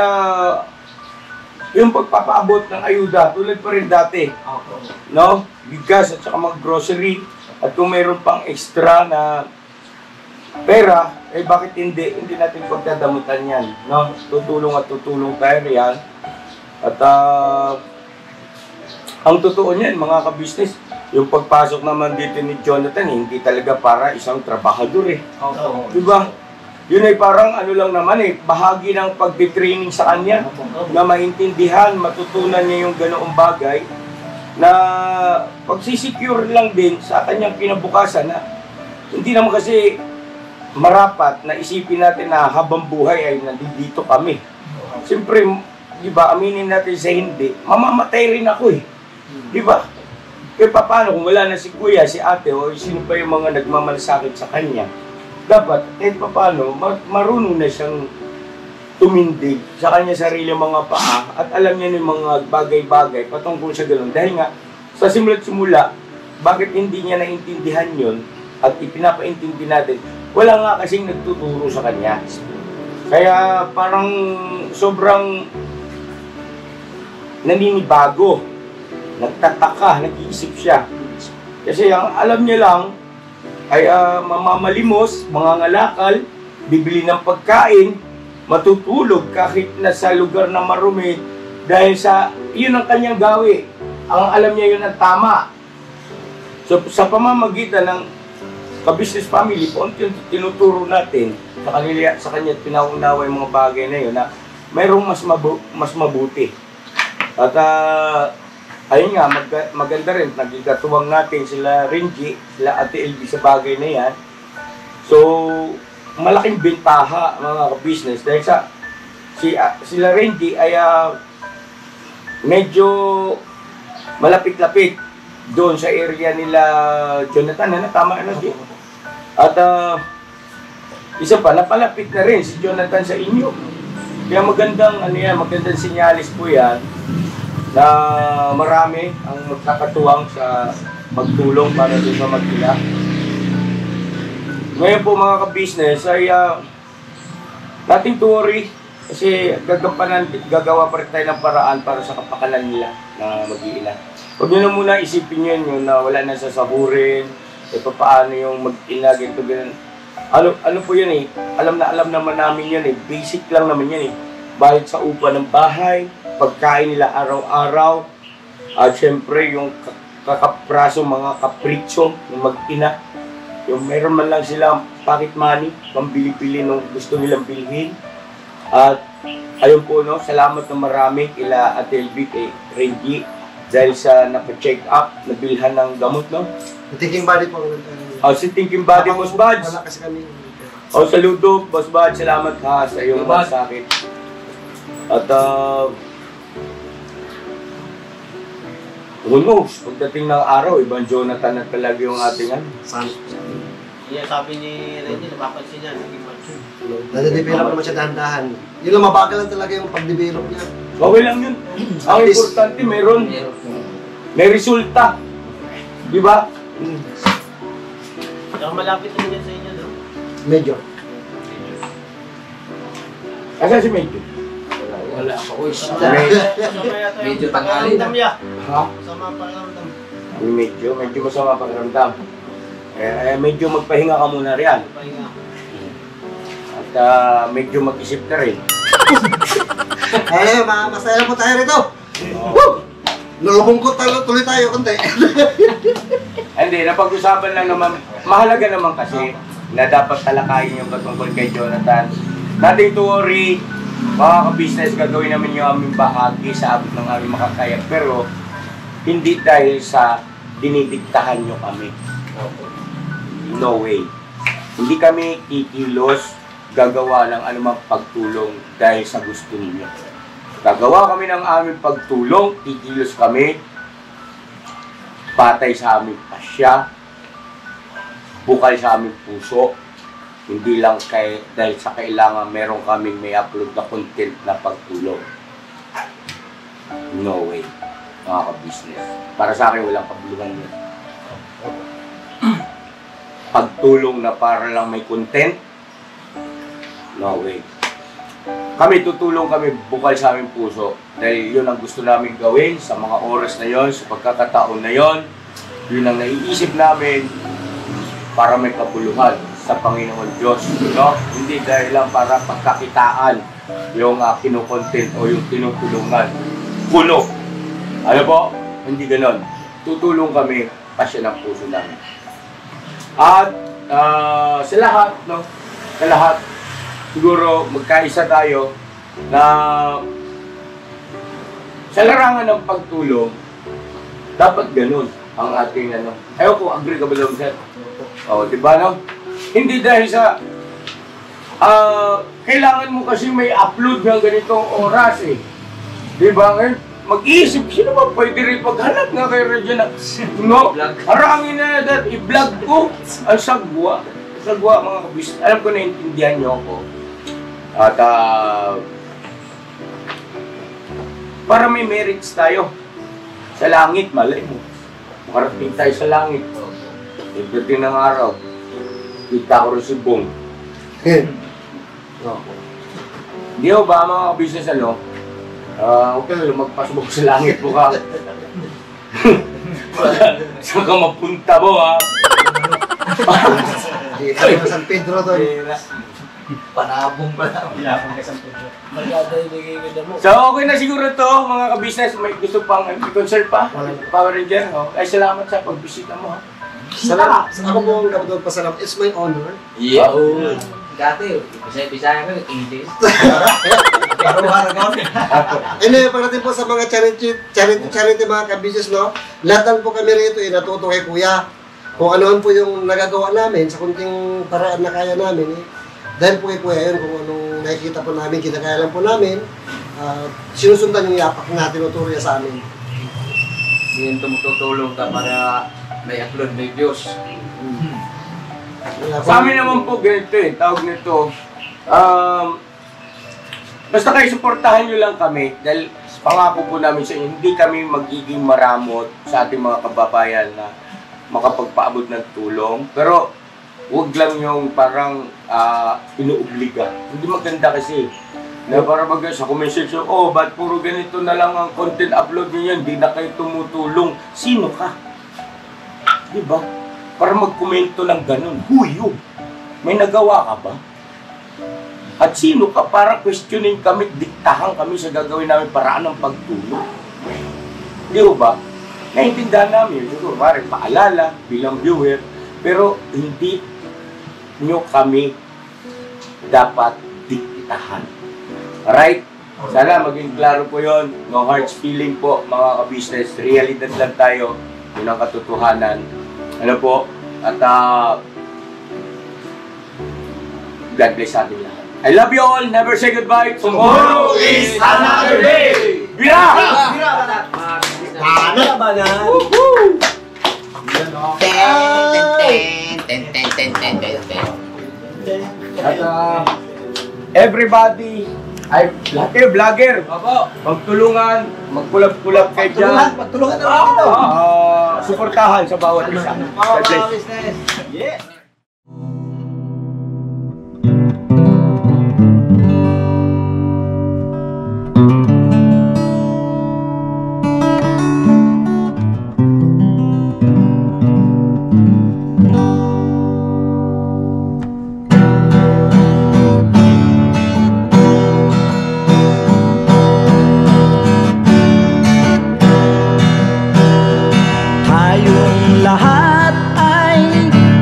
yung pagpapaabot ng ayuda, tulad pa rin dati. No? Bigas at saka mga grocery. At kung mayroon pang extra na pera, bakit hindi natin pagdadamutan yan, no? Tutulong at tutulong tayo riyan. At ang totoo niyan, mga ka-business, yung pagpasok naman dito ni Jonathan, hindi talaga para isang trabahador eh. Diba? Yun ay parang ano lang naman bahagi ng pagtitraining sa kanya na maintindihan, matutunan niya yung ganoong bagay na pagsisecure lang din sa kanyang kinabukasan na hindi naman kasi marapat na isipin natin na habang buhay ay nandito kami. Siyempre, di ba, aminin natin sa hindi, mamamatay rin ako eh. Di ba? Kaya paano kung wala na si kuya, si ate, o sino pa yung mga nagmamalasakit sa kanya, dapat, kahit paano, marunong na siyang tumindig sa kanya sarili mga paa at alam niya yung mga bagay-bagay patungkol sa gano'n. Dahil nga, sa simula't simula, bakit hindi niya naintindihan yun at ipinapaintindi natin, wala nga kasing nagtuturo sa kanya. Kaya parang sobrang naninibago, nagtataka, nag-iisip siya. Kasi ang alam niya lang ay mamamalimos, mangangalakal, bibili ng pagkain, matutulog kahit nasa lugar na marumi dahil sa yun ang kanyang gawi. Ang alam niya yun ang tama. So sa pamamagitan ng ka-business family, unti-unti tinuturo natin sa kanila, sa kanya pinaunawa yung mga bagay na yun na mayroong mas mabuti. At ayun nga, maganda rin, nagigatuwang natin sila Renji, sila Ate LB sa bagay na yan. So, malaking bentaha mga ka-business dahil sa sila Renji ay medyo malapit-lapit doon sa area nila Jonathan, tama na di? At isa pa, napalapit na rin si Jonathan sa inyo. Kaya magandang magandang sinyalis po yan na marami ang magkakatuwang sa magtulong para doon sa mag-ina. Ngayon po mga ka-business ay nothing to worry kasi gagawa pa rin tayo ng paraan para sa kapakanan nila na mag-iina. Huwag nyo na muna isipin yun na wala na sasahurin, paano yung mag-ina, ganito, ganyan. Ano po yun alam naman namin yun basic lang naman yan Bayad sa upa ng bahay, pagkain nila araw-araw, at syempre yung kakapraso, mga kapritsyo ng mag-ina. Yung meron man lang silang pocket money, pambili-pili nung gusto nilang bilhin. At ayun po, salamat na marami kila Ate LB, kay Renji, dahil sa napa-check up, nabilhan ng gamot, Thinking body po. Si Thinking Body, Boss Buds. Wala kasi kami. Saludo, Boss Buds, salamat ha sa iyong masakit. At who knows, pagdating ng araw, ibang Jonathan na talaga yung ating Iya, sabi ni Renji, napapansin niya, naging mature. Nade-develop naman siya dahan-dahan. Yun lang, mabagal lang talaga yung pag-develop niya. Okay lang yun. Ang importante, may resulta. Di ba? Saka malapit na yan sa inyo, no? Medyo. Asa si Medyo? Wala pa, uy. Medyo tanghali na. Ha? Sama pakiramdam. Medyo masama pakiramdam. Medyo magpahinga ka muna riyan. Pahinga. At medyo mag-isip ka rin. Masaya po tayo rito. Nangabungkot tuloy tayo, konti. Hindi, napag-usapan lang naman, mahalaga naman kasi na dapat talakayin yung patungkol kay Jonathan. Nothing to worry, mga ka-business, gagawin namin yung aming bahagi sa abot ng aming makakaya. Pero, hindi dahil sa dinidiktahan nyo kami. No way. Hindi kami kikilos, gagawa ng anumang pagtulong dahil sa gusto ninyo. Gagawa kami ng aming pagtulong, kikilos kami, patay sa aming pasya, bukal sa aming puso, hindi lang dahil sa kailangan meron kaming may upload na content na pagtulong. No way, mga ka-business. Para sa akin, walang kabuluhan yun. Pagtulong na para lang may content, no way. Kami tutulong kami bukal sa aming puso dahil yun ang gusto namin gawin sa mga oras na yon, sa pagkakataon na yon. Yun ang naiisip namin para may kabuluhan sa Panginoon Diyos, no? Hindi dahil lang para pagkakitaan yung kinukontent o yung tinutulungan. Kulo. Ano po? Hindi ganon. Tutulong kami pasya ng puso namin. At sa lahat, no? Sa lahat, siguro magkaisa tayo na sa larangan ng pagtulong, dapat ganun ang ating ano. Ayaw ko, agree ka ba lang, sir? O, diba, no? Hindi dahil sa kailangan mo kasi may upload ng ganitong oras eh. Diba? Mag-iisip, sino ba pwede rin maghanap nga kay Regina? No? Harangin na that, i-vlog ko ang sagwa. Sagwa, mga kabis. Alam ko na intindihan niyo ako. At para may merits tayo sa langit, malay mo. Makarating tayo sa langit. Pagdating ng araw, kita ko rin si Bong. Hindi ho ba mga business ano? Okay lang, magpasubok sa langit mo ka. Saan ka mapunta mo ha? Dito na San Pedro doon. Panabong pa lang. Pinapang kay San Pedro. So okay na siguro to mga ka-business. May gusto pang i-concert pa? Power Ranger? Oh. Ay salamat sa pagbisita mo ha. Salamat. Ako po ang kapatid pasalamat. It's my honor. Yeah. Dati, Bisaya ko, English. Anyway, pagdating po sa mga charity mga ka-business, no? Lahat po kami rito natuto kay Kuya. Kung ano po yung nagagawa namin sa kunting paraan na kaya namin, dahil po kay Kuya yun, kung anong nakikita po namin, kinakaya lang po namin, sinusundan yung yapak na tinuturo niya sa amin. Ngayon tumutulong ka para may upload may views. Sa amin naman po ganito eh, tawag nito. Basta kayo suportahan nyo lang kami dahil pangako po namin sa inyo, hindi kami magiging maramot sa ating mga kababayan na makapagpaabot ng tulong. Pero huwag lang yung parang inuobliga. Hindi maganda kasi na para sa comment section, oh, ba't puro ganito na lang ang content upload niyo, hindi na kayo tumutulong. Sino ka? Diba? Para magkomento ng ganun. Who you? May nagawa ka ba? At sino ka para questionin kami, diktahan kami sa gagawin namin paraan ng pagtulong? Di ba? Naintindihan namin, siguro, maaaring paalala bilang viewer, pero hindi nyo kami dapat diktahan. Alright? Sana maging klaro po yon. No hard feeling po, mga ka-business. Realidad lang tayo. Yun ang katotohanan. Ano po? At God bless sa atin lahat. I love you all. Never say goodbye. Tomorrow is another day. Bira! Ano ba na? Woohoo! At everybody, lahat kayo vlogger. Magtulungan, magkulab-kulab kayo dyan. Pagtulungan naman ito. Suportahan sa bawat isa. God bless. Yeah. tayong lahat ay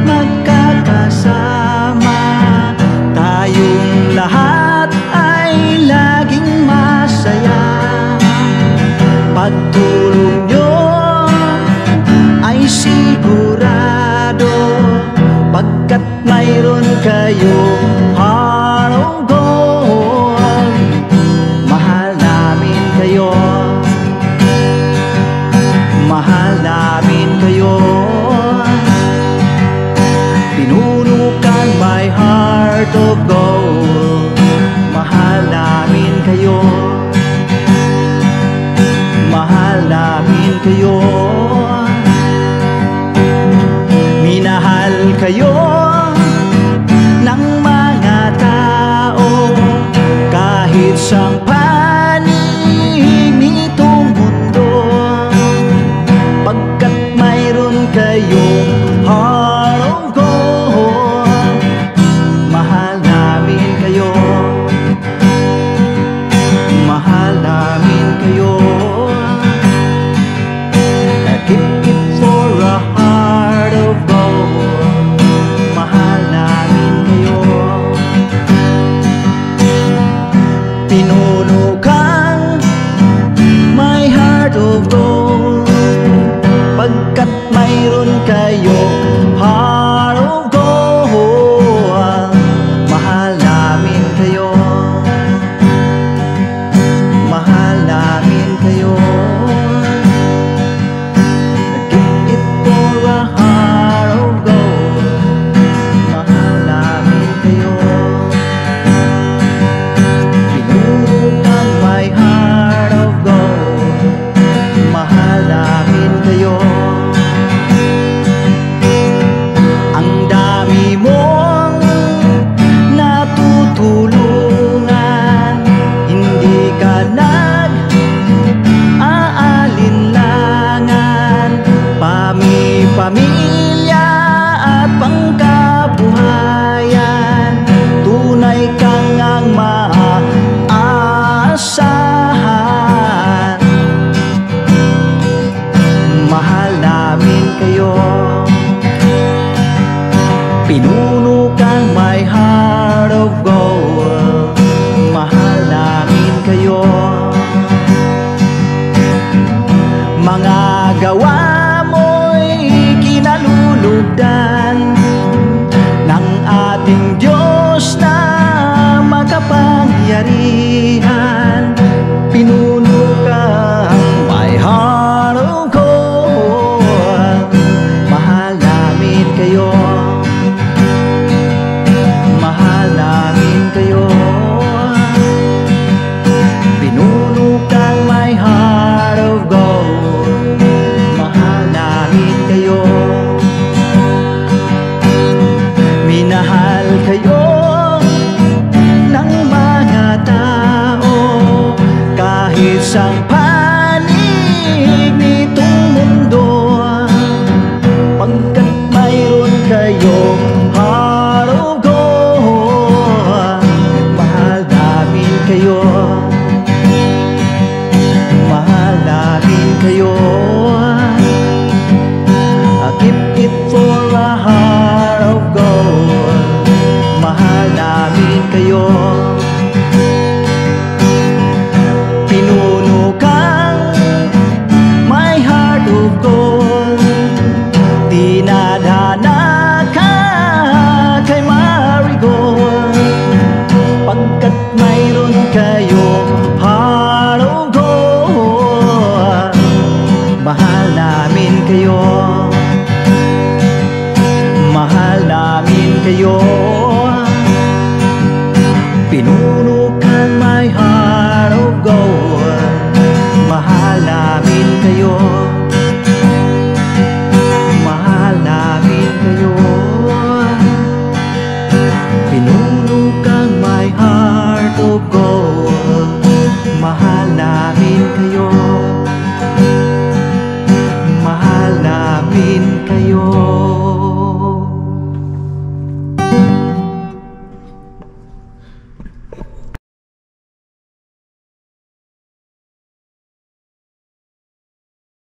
magkakasama, tayong lahat ay laging masaya. Pagtulong nyo ay sigurado, pagkat mayroon kayong heart of gold. Mahal namin kayo, mahal namin kayo. Pinuno kang my heart of gold. Mahal namin kayo, mahal namin kayo. Minahal kayo ng mga tao kahit sang panig nitong mundo, pagkat mayroon kayong heart of gold. Mahal namin kayo, mahal namin kayo. Keep it for a heart of gold. Mahal namin kayo. Pinuno kang my heart of gold, pagkat mayroon kayong heart of gold. Mahal namin kayo, mahal namin kayo. Keep it for a heart of gold. Mahal namin kayo. Pinuno kang my heart of gold. Mahal namin kayo. Ang dami mong natutulungan, hindi ka nag-aalinlangan. Pamilya at pangkabuhayan, tunay kang ang maaasahan. Mahal namin kayo. Pinuno kang my heart of gold. Mahal namin kayo. Mga gawa mo'y kinalulugdan ng ating Diyos na makapangyarihan. Pinuno kang my heart of gold. Mahal namin kayo, mahal namin kayo. Pinuno kang my heart of gold. Mahal namin kayo. Minahal kayo ng mga tao kahit sang panig nitong mundo, pagkat mayroon kayong heart of gold. Mahal namin kayo, mahal namin kayo. Keep it for a heart of gold. Mahal namin kayo. Pinuno kang my heart of gold. Dinadana ka kay Marigold, pagkat mayroon kayong heart of gold. Mahal namin kayo, mahal namin kayo. Pinuno kang my heart of gold.